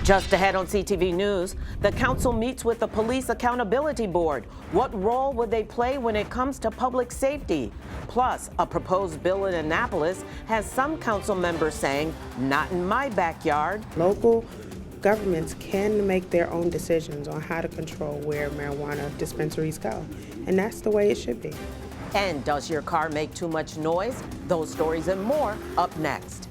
Just ahead on CTV News, the council meets with the Police Accountability Board. What role would they play when it comes to public safety? Plus, a proposed bill in Annapolis has some council members saying, not in my backyard. Local governments can make their own decisions on how to control where marijuana dispensaries go, and that's the way it should be. And does your car make too much noise? Those stories and more up next.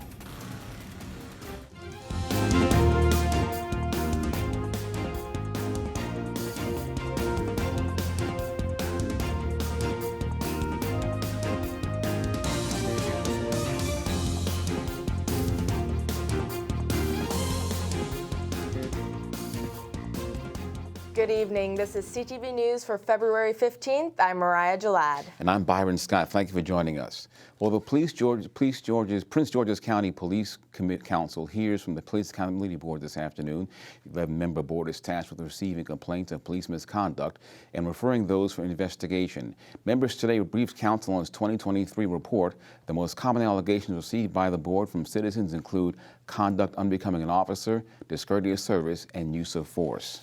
Good evening. This is CTV News for February 15th. I'm Mariah Jalad. And I'm Byron Scott. Thank you for joining us. Well, the Prince George's County Police Council hears from the Police Accountability Board this afternoon. The 11-member board is tasked with receiving complaints of police misconduct and referring those for investigation. Members today briefed council on its 2023 report. The most common allegations received by the board from citizens include conduct unbecoming an officer, discourteous service, and use of force.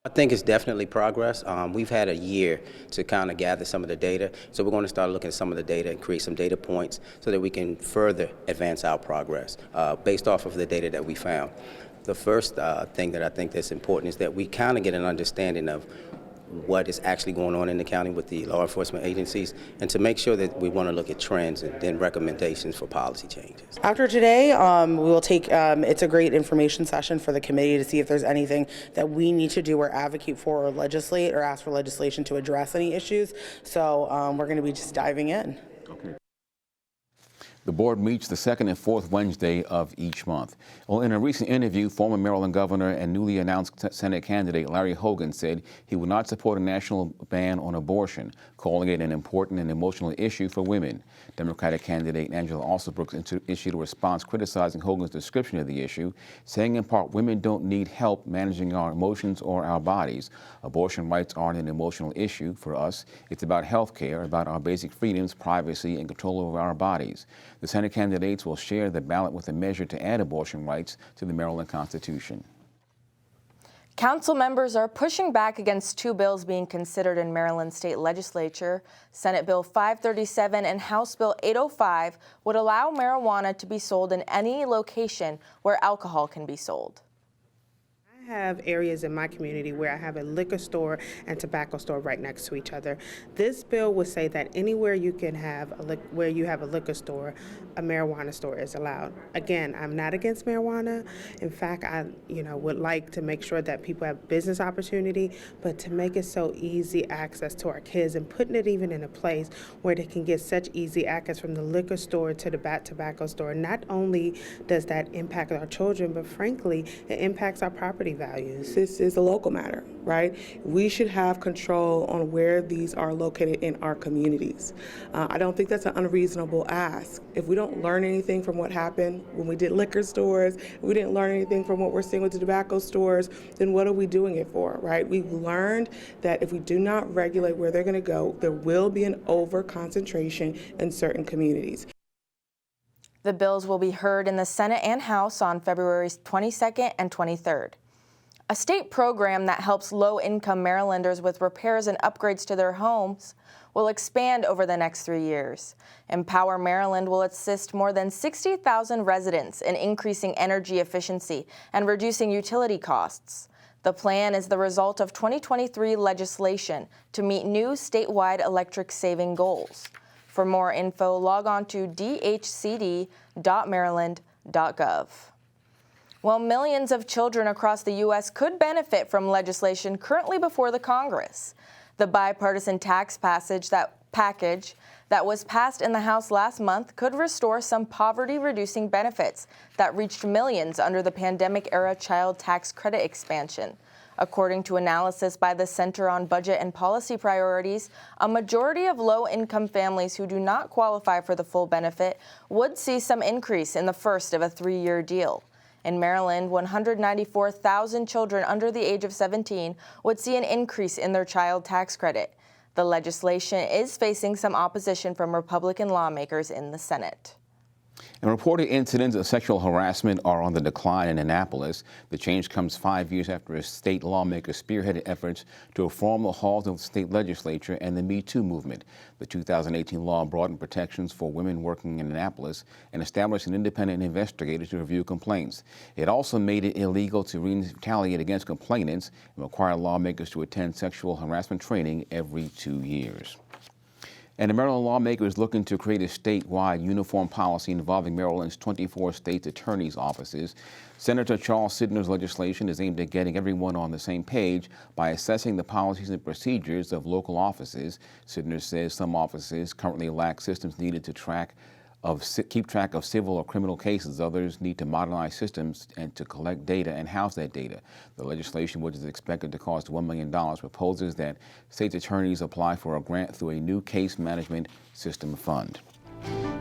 I think it's definitely progress. We've had a year to kind of gather some of the data, so we're going to start looking at some of the data and create some data points so that we can further advance our progress based off of the data that we found. The first thing that I think that's important is that we kind of get an understanding of what is actually going on in the county with the law enforcement agencies, and to make sure that we want to look at trends and then recommendations for policy changes. After today, we will take, it's a great information session for the committee to see if there's anything that we need to do or advocate for or legislate or ask for legislation to address any issues. So we're going to be just diving in. Okay. The board meets the second and fourth Wednesday of each month. Well, in a recent interview, former Maryland governor and newly announced Senate candidate Larry Hogan said he would not support a national ban on abortion, calling it an important and emotional issue for women. Democratic candidate Angela Alsobrooks issued a response criticizing Hogan's description of the issue, saying in part, women don't need help managing our emotions or our bodies. Abortion rights aren't an emotional issue for us. It's about health care, about our basic freedoms, privacy, and control over our bodies. The Senate candidates will share the ballot with a measure to add abortion rights to the Maryland Constitution. Council members are pushing back against two bills being considered in Maryland State Legislature. Senate Bill 537 and House Bill 805 would allow marijuana to be sold in any location where alcohol can be sold. I have areas in my community where I have a liquor store and tobacco store right next to each other. This bill would say that anywhere you can have where you have a liquor store, a marijuana store is allowed. Again, I'm not against marijuana. In fact, I would like to make sure that people have business opportunity, but to make it so easy access to our kids and putting it even in a place where they can get such easy access from the liquor store to the tobacco store. Not only does that impact our children, but frankly, it impacts our property values. This is a local matter, right? We should have control on where these are located in our communities. I don't think that's an unreasonable ask. If we don't learn anything from what happened when we did liquor stores, if we didn't learn anything from what we're seeing with the tobacco stores, then what are we doing it for, right? We've learned that if we do not regulate where they're going to go, there will be an over-concentration in certain communities. The bills will be heard in the Senate and House on February 22nd and 23rd. A state program that helps low-income Marylanders with repairs and upgrades to their homes will expand over the next 3 years. Empower Maryland will assist more than 60,000 residents in increasing energy efficiency and reducing utility costs. The plan is the result of 2023 legislation to meet new statewide electric saving goals. For more info, log on to dhcd.maryland.gov. Well, millions of children across the U.S. could benefit from legislation currently before the Congress. The bipartisan tax package that was passed in the House last month could restore some poverty-reducing benefits that reached millions under the pandemic-era child tax credit expansion. According to analysis by the Center on Budget and Policy Priorities, a majority of low-income families who do not qualify for the full benefit would see some increase in the first of a 3-year deal. In Maryland, 194,000 children under the age of 17 would see an increase in their child tax credit. The legislation is facing some opposition from Republican lawmakers in the Senate. And reported incidents of sexual harassment are on the decline in Annapolis. The change comes 5 years after a state lawmaker spearheaded efforts to reform the halls of the state legislature and the Me Too movement. The 2018 law broadened protections for women working in Annapolis and established an independent investigator to review complaints. It also made it illegal to retaliate against complainants and required lawmakers to attend sexual harassment training every 2 years. And a Maryland lawmaker is looking to create a statewide uniform policy involving Maryland's 24 state attorneys' offices. Senator Charles Sidner's legislation is aimed at getting everyone on the same page by assessing the policies and procedures of local offices. Sidner says some offices currently lack systems needed to keep track of civil or criminal cases. Others need to modernize systems and to collect data and house that data. The legislation, which is expected to cost $1 million, proposes that state attorneys apply for a grant through a new case management system fund.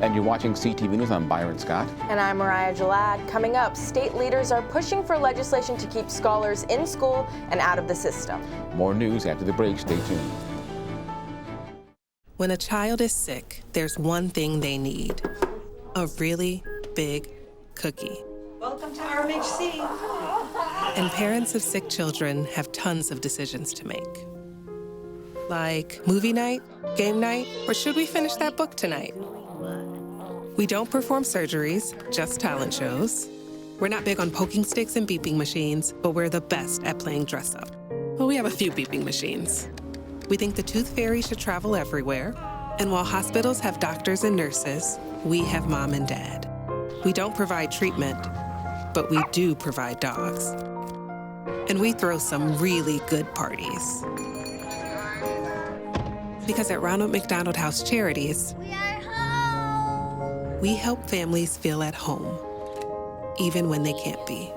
And you're watching CTV News. I'm Byron Scott. And I'm Mariah Jalad. Coming up, state leaders are pushing for legislation to keep scholars in school and out of the system. More news after the break. Stay tuned. When a child is sick, there's one thing they need: a really big cookie. Welcome to RMHC. And parents of sick children have tons of decisions to make. Like movie night, game night, or should we finish that book tonight? We don't perform surgeries, just talent shows. We're not big on poking sticks and beeping machines, but we're the best at playing dress up. Well, we have a few beeping machines. We think the tooth fairy should travel everywhere. And while hospitals have doctors and nurses, we have mom and dad. We don't provide treatment, but we do provide dogs. And we throw some really good parties. Because at Ronald McDonald House Charities, we help families feel at home, even when they can't be.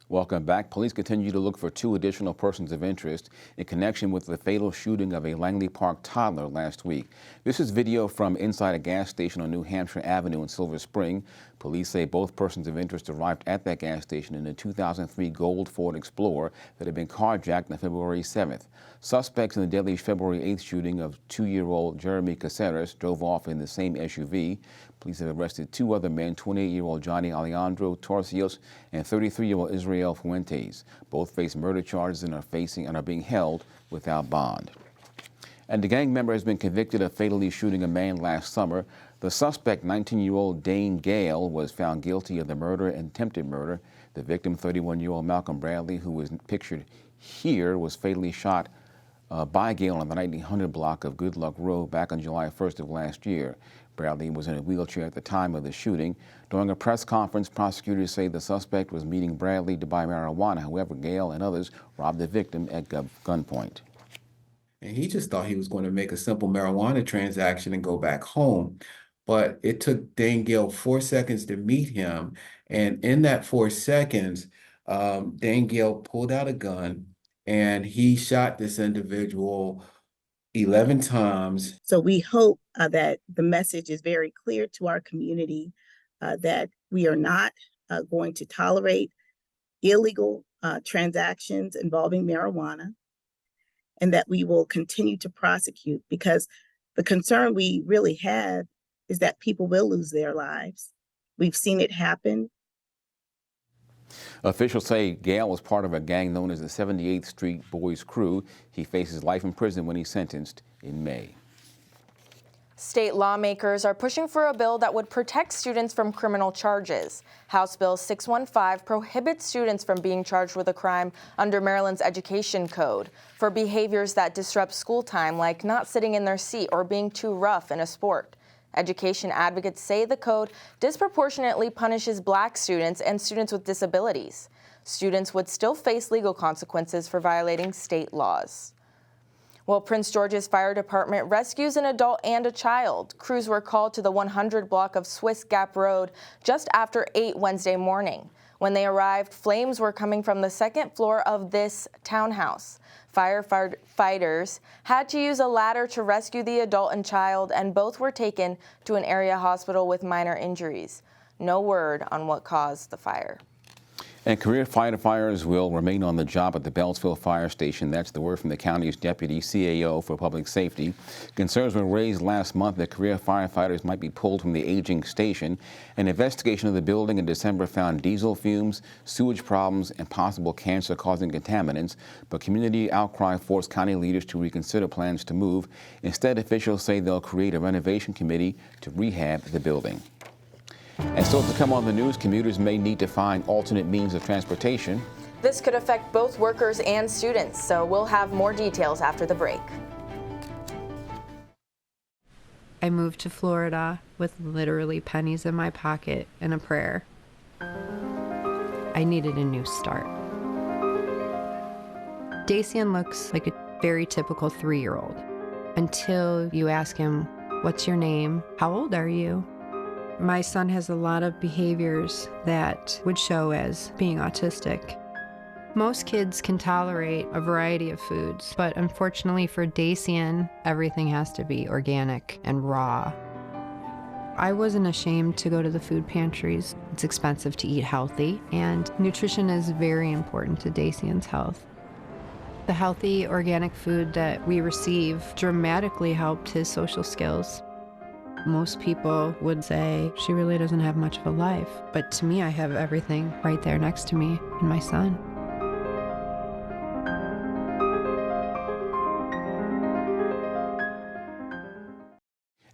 Welcome back. Police continue to look for 2 additional persons of interest in connection with the fatal shooting of a Langley Park toddler last week. This is video from inside a gas station on New Hampshire Avenue in Silver Spring. Police say both persons of interest arrived at that gas station in a 2003 gold Ford Explorer that had been carjacked on February 7th. Suspects in the deadly February 8th shooting of 2-year-old Jeremy Caceres drove off in the same SUV. Police have arrested 2 other men, 28-year-old Johnny Alejandro Torcios and 33-year-old Israel Fuentes. Both face murder charges and are being held without bond. And the gang member has been convicted of fatally shooting a man last summer. The suspect, 19-year-old Dane Gale, was found guilty of the murder and attempted murder. The victim, 31-year-old Malcolm Bradley, who was pictured here, was fatally shot by Gale on the 1900 block of Good Luck Road back on July 1st of last year. Bradley was in a wheelchair at the time of the shooting. During a press conference, prosecutors say the suspect was meeting Bradley to buy marijuana. However, Gale and others robbed the victim at gunpoint. And he just thought he was going to make a simple marijuana transaction and go back home. But it took Dane Gale 4 seconds to meet him. And in that 4 seconds, Dane Gale pulled out a gun and he shot this individual 11 times. So we hope that the message is very clear to our community that we are not going to tolerate illegal transactions involving marijuana, and that we will continue to prosecute, because the concern we really have is that people will lose their lives. We've seen it happen. Officials say Gale was part of a gang known as the 78th Street Boys Crew. He faces life in prison when he's sentenced in May. State lawmakers are pushing for a bill that would protect students from criminal charges. House Bill 615 prohibits students from being charged with a crime under Maryland's Education Code for behaviors that disrupt school time, like not sitting in their seat or being too rough in a sport. Education advocates say the code disproportionately punishes Black students and students with disabilities. Students would still face legal consequences for violating state laws. Well, Prince George's Fire Department rescues an adult and a child. Crews were called to the 100 block of Swiss Gap Road just after 8 Wednesday morning. When they arrived, flames were coming from the second floor of this townhouse. Firefighters had to use a ladder to rescue the adult and child, and both were taken to an area hospital with minor injuries. No word on what caused the fire. And career firefighters will remain on the job at the Beltsville Fire Station. That's the word from the county's deputy CAO for public safety. Concerns were raised last month that career firefighters might be pulled from the aging station. An investigation of the building in December found diesel fumes, sewage problems, and possible cancer-causing contaminants. But community outcry forced county leaders to reconsider plans to move. Instead, officials say they'll create a renovation committee to rehab the building. And still to come on the news, commuters may need to find alternate means of transportation. This could affect both workers and students, so we'll have more details after the break. I moved to Florida with literally pennies in my pocket and a prayer. I needed a new start. Dacian looks like a very typical 3-year-old until you ask him, "What's your name? How old are you?" My son has a lot of behaviors that would show as being autistic. Most kids can tolerate a variety of foods, but unfortunately for Dacian, everything has to be organic and raw. I wasn't ashamed to go to the food pantries. It's expensive to eat healthy, and nutrition is very important to Dacian's health. The healthy organic food that we receive dramatically helped his social skills. Most people would say, she really doesn't have much of a life. But to me, I have everything right there next to me and my son.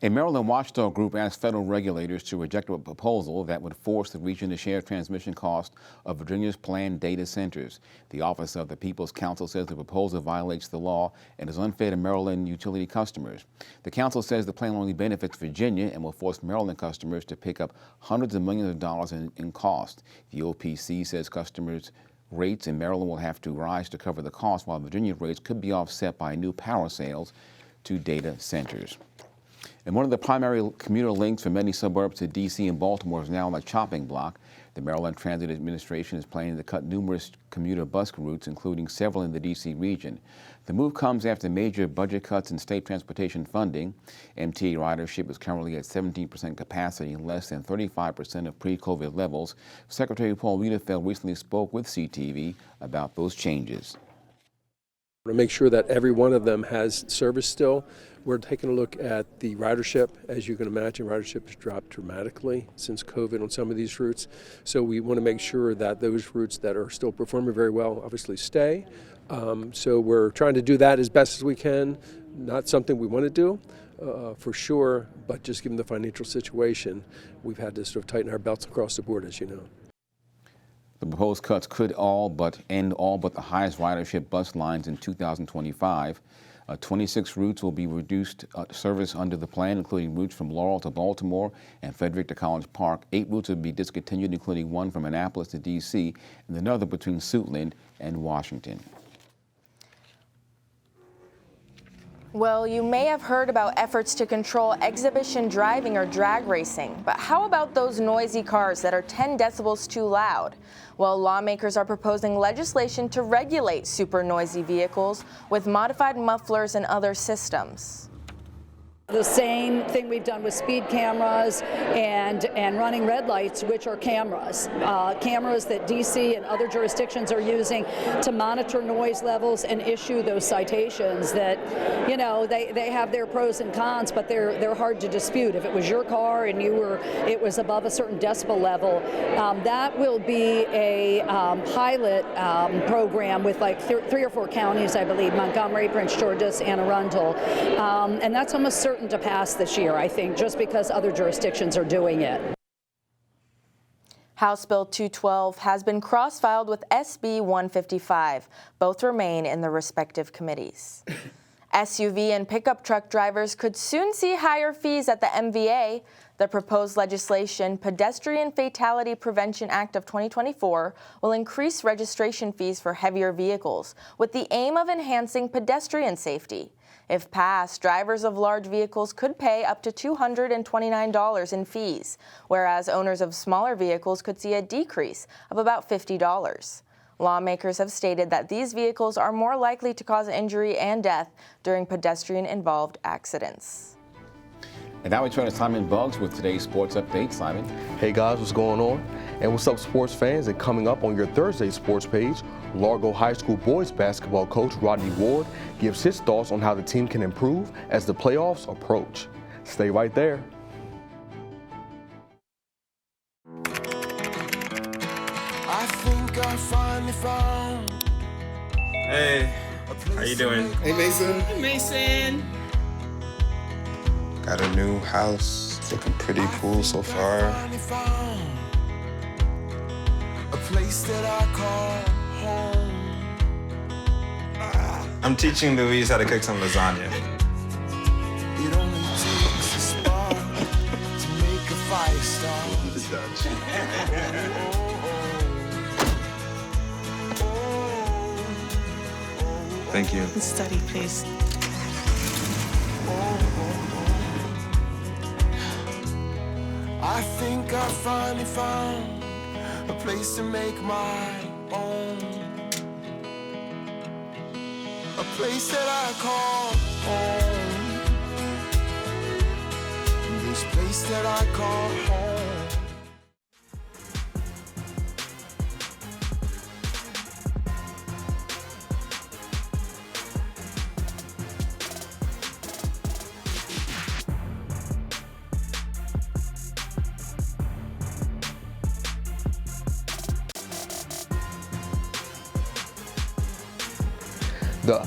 A Maryland watchdog group asked federal regulators to reject a proposal that would force the region to share transmission costs of Virginia's planned data centers. The Office of the People's Counsel says the proposal violates the law and is unfair to Maryland utility customers. The council says the plan only benefits Virginia and will force Maryland customers to pick up hundreds of millions of dollars in cost. The OPC says customers' rates in Maryland will have to rise to cover the cost, while Virginia rates could be offset by new power sales to data centers. And one of the primary commuter links for many suburbs to D.C. and Baltimore is now on the chopping block. The Maryland Transit Administration is planning to cut numerous commuter bus routes, including several in the D.C. region. The move comes after major budget cuts in state transportation funding. MTA ridership is currently at 17% capacity, less than 35% of pre-COVID levels. Secretary Paul Wiedefeld recently spoke with CTV about those changes. To make sure that every one of them has service still. We're taking a look at the ridership. As you can imagine, ridership has dropped dramatically since COVID on some of these routes. So we want to make sure that those routes that are still performing very well obviously stay. So we're trying to do that as best as we can. Not something we want to do for sure, but just given the financial situation, we've had to sort of tighten our belts across the board, as you know. The proposed cuts could end all but the highest ridership bus lines in 2025. 26 routes will be reduced service under the plan, including routes from Laurel to Baltimore and Frederick to College Park. 8 routes will be discontinued, including one from Annapolis to D.C. and another between Suitland and Washington. Well, you may have heard about efforts to control exhibition driving or drag racing, but how about those noisy cars that are 10 decibels too loud? Well, lawmakers are proposing legislation to regulate super noisy vehicles with modified mufflers and other systems. The same thing we've done with speed cameras and running red lights, which are cameras. Cameras that DC and other jurisdictions are using to monitor noise levels and issue those citations that, you know, they have their pros and cons, but they're hard to dispute. If it was your car and it was above a certain decibel level, that will be a pilot program with like 3 or 4 counties, I believe, Montgomery, Prince George's, Anne Arundel, and that's almost certain to pass this year, I think, just because other jurisdictions are doing it. House Bill 212 has been cross-filed with SB 155. Both remain in the respective committees. SUV and pickup truck drivers could soon see higher fees at the MVA. The proposed legislation, Pedestrian Fatality Prevention Act of 2024, will increase registration fees for heavier vehicles with the aim of enhancing pedestrian safety. If passed, drivers of large vehicles could pay up to $229 in fees, whereas owners of smaller vehicles could see a decrease of about $50. Lawmakers have stated that these vehicles are more likely to cause injury and death during pedestrian-involved accidents. And now we turn to Simon Buggs with today's sports update. Simon. Hey guys, what's going on? And what's up, sports fans? And coming up on your Thursday sports page, Largo High School boys basketball coach Rodney Ward gives his thoughts on how the team can improve as the playoffs approach. Stay right there. I think I finally found. Hey, how you doing? Hey, Mason. Hey, Mason. Got a new house. It's looking pretty cool so far. A place that I call home. I'm teaching Louise how to cook some lasagna. It only takes a spark to make a fire start. The Dutch. Thank you. Study, please. I think I finally found a place to make my own. A place that I call home. This place that I call home.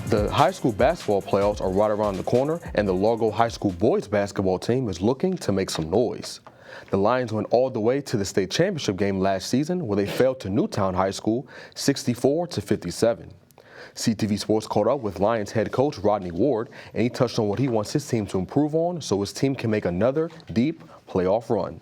The high school basketball playoffs are right around the corner, and the Largo High School boys basketball team is looking to make some noise. The Lions went all the way to the state championship game last season, where they fell to Newtown High School 64-57. CTV Sports caught up with Lions head coach Rodney Ward, and he touched on what he wants his team to improve on so his team can make another deep playoff run.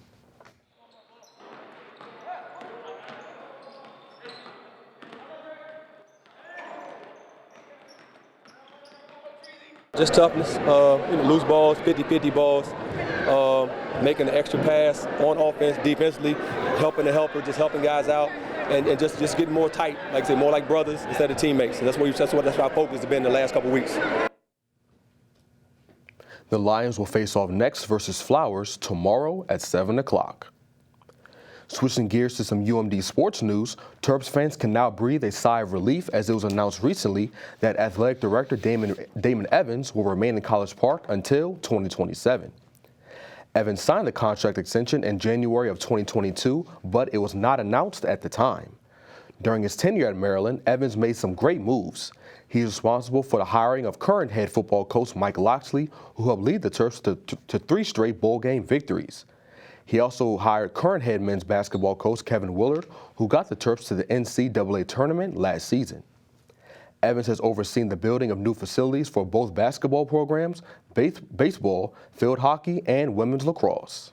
Just toughness, loose balls, 50-50 balls, making an extra pass on offense, defensively, helping the helper, just helping guys out, and just getting more tight, like I said, more like brothers instead of teammates. And that's what our focus has been the last couple weeks. The Lions will face off next versus Flowers tomorrow at 7 o'clock. Switching gears to some UMD sports news, Terps fans can now breathe a sigh of relief as it was announced recently that athletic director Damon Evans will remain in College Park until 2027. Evans signed the contract extension in January of 2022, but it was not announced at the time. During his tenure at Maryland, Evans made some great moves. He is responsible for the hiring of current head football coach Mike Loxley, who helped lead the Terps to 3 straight bowl game victories. He also hired current head men's basketball coach Kevin Willard, who got the Terps to the NCAA tournament last season. Evans has overseen the building of new facilities for both basketball programs, baseball, field hockey, and women's lacrosse.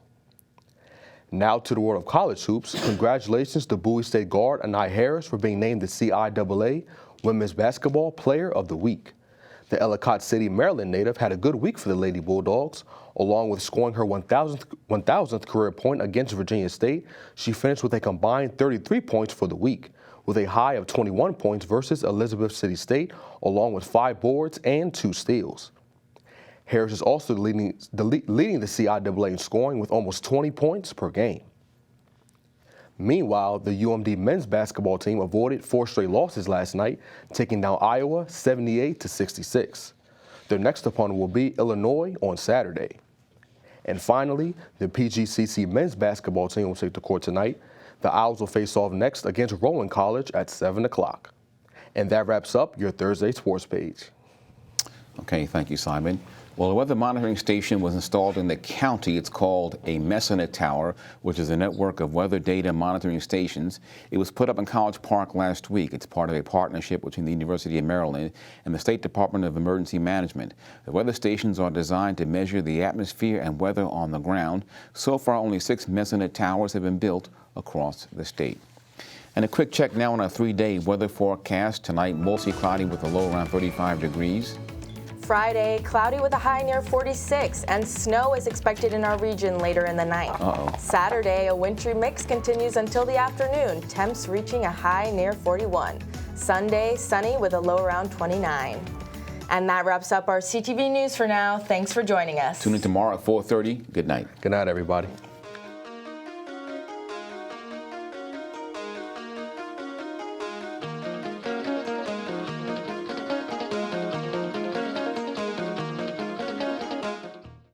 Now to the world of college hoops. Congratulations to Bowie State guard Anai Harris for being named the CIAA Women's Basketball Player of the Week. The Ellicott City, Maryland native had a good week for the Lady Bulldogs. Along with scoring her 1,000th career point against Virginia State, she finished with a combined 33 points for the week, with a high of 21 points versus Elizabeth City State, along with 5 boards and 2 steals. Harris is also leading the CIAA in scoring with almost 20 points per game. Meanwhile, the UMD men's basketball team avoided 4 straight losses last night, taking down Iowa 78-66. Their next opponent will be Illinois on Saturday. And finally, the PGCTV men's basketball team will take the court tonight. The Owls will face off next against Rowan College at 7 o'clock. And that wraps up your Thursday sports page. Okay, thank you, Simon. Well, a weather monitoring station was installed in the county. It's called a Messenet Tower, which is a network of weather data monitoring stations. It was put up in College Park last week. It's part of a partnership between the University of Maryland and the State Department of Emergency Management. The weather stations are designed to measure the atmosphere and weather on the ground. So far, only 6 Messenet Towers have been built across the state. And a quick check now on our 3-day weather forecast. Tonight, mostly cloudy with a low around 35 degrees. Friday, cloudy with a high near 46, and snow is expected in our region later in the night. Saturday, a wintry mix continues until the afternoon, temps reaching a high near 41. Sunday, sunny with a low around 29. And that wraps up our CTV News for now. Thanks for joining us. Tune in tomorrow at 4:30. Good night. Good night, everybody.